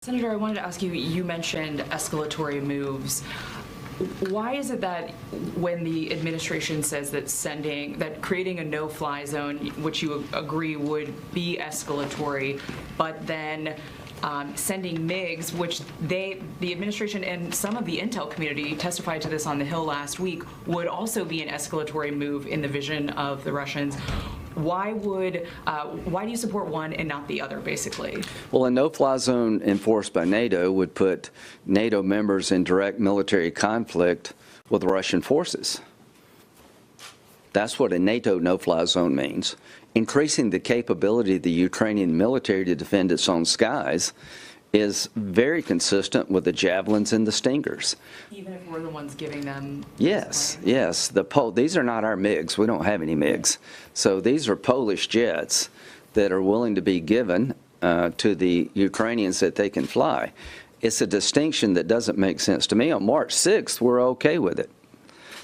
Senator, I wanted to ask you, you mentioned escalatory moves. Why is it that when the administration says that creating a no-fly zone, which you agree would be escalatory, but then sending MiGs, which the administration and some of the intel community testified to this on the Hill last week, would also be an escalatory move in the vision of the Russians? Why do you support one and not the other, basically? Well, a no-fly zone enforced by NATO would put NATO members in direct military conflict with Russian forces. That's what a NATO no-fly zone means. Increasing the capability of the Ukrainian military to defend its own skies is very consistent with the Javelins and the Stingers. Even if we're the ones giving them? Yes, yes. These are not our MiGs. We don't have any MiGs. So these are Polish jets that are willing to be given to the Ukrainians that they can fly. It's a distinction that doesn't make sense to me. On March 6th, we're okay with it.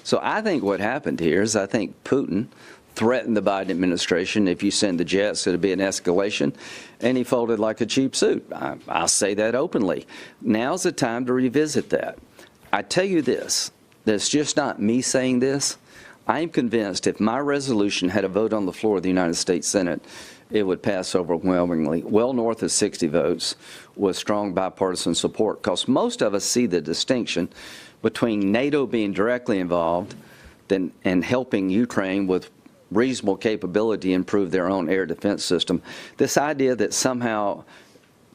So I think what happened here is I think Putin threatened the Biden administration, if you send the jets, it'll be an escalation, and he folded like a cheap suit. I'll say that openly. Now's the time to revisit that. I tell you this, that's just not me saying this. I am convinced if my resolution had a vote on the floor of the United States Senate, it would pass overwhelmingly, well north of 60 votes, with strong bipartisan support, because most of us see the distinction between NATO being directly involved and helping Ukraine with reasonable capability improve their own air defense system. This idea that somehow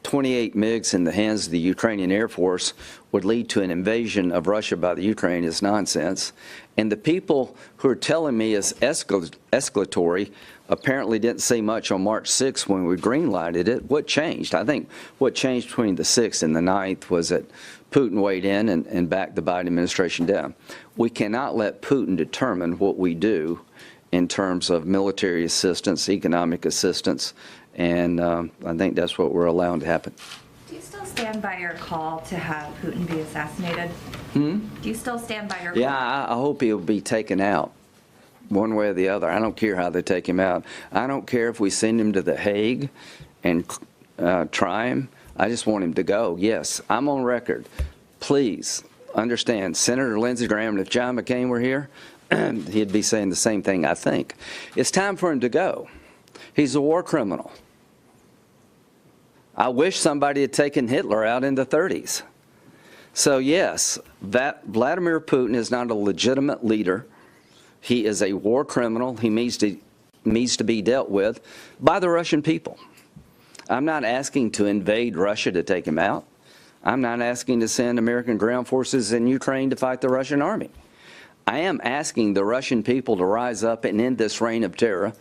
28 MiGs in the hands of the Ukrainian Air Force would lead to an invasion of Russia by the Ukraine is nonsense. And the people who are telling me it's escalatory apparently didn't say much on March 6th when we green-lighted it. What changed? I think what changed between the 6th and the 9th was that Putin weighed in and backed the Biden administration down. We cannot let Putin determine what we do in terms of military assistance, economic assistance, and I think that's what we're allowing to happen. Do you still stand by your call to have Putin be assassinated? Do you still stand by your call? Yeah, I hope he'll be taken out one way or the other. I don't care how they take him out. I don't care if we send him to the Hague and try him. I just want him to go. Yes, I'm on record. Please understand, Senator Lindsey Graham, and if John McCain were here, he'd be saying the same thing, I think. It's time for him to go. He's a war criminal. I wish somebody had taken Hitler out in the 30s. So yes, Vladimir Putin is not a legitimate leader. He is a war criminal. He needs to be dealt with by the Russian people. I'm not asking to invade Russia to take him out. I'm not asking to send American ground forces in Ukraine to fight the Russian army. I am asking the Russian people to rise up and end this reign of terror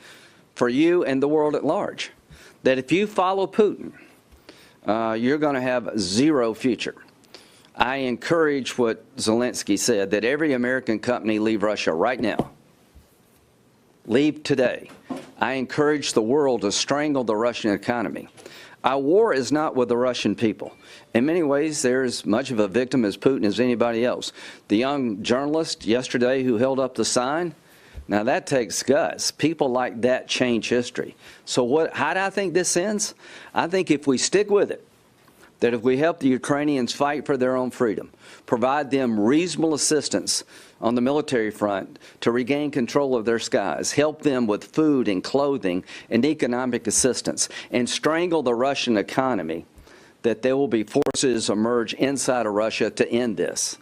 for you and the world at large. That if you follow Putin, you're going to have zero future. I encourage what Zelensky said, that every American company leave Russia right now. Leave today. I encourage the world to strangle the Russian economy. Our war is not with the Russian people. In many ways, they're as much of a victim as Putin as anybody else. The young journalist yesterday who held up the sign, now that takes guts. People like that change history. So how do I think this ends? I think if we stick with it, that if we help the Ukrainians fight for their own freedom, provide them reasonable assistance on the military front to regain control of their skies, help them with food and clothing and economic assistance, and strangle the Russian economy, that there will be forces emerge inside of Russia to end this.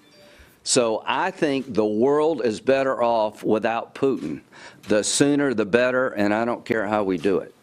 So I think the world is better off without Putin. The sooner the better, and I don't care how we do it.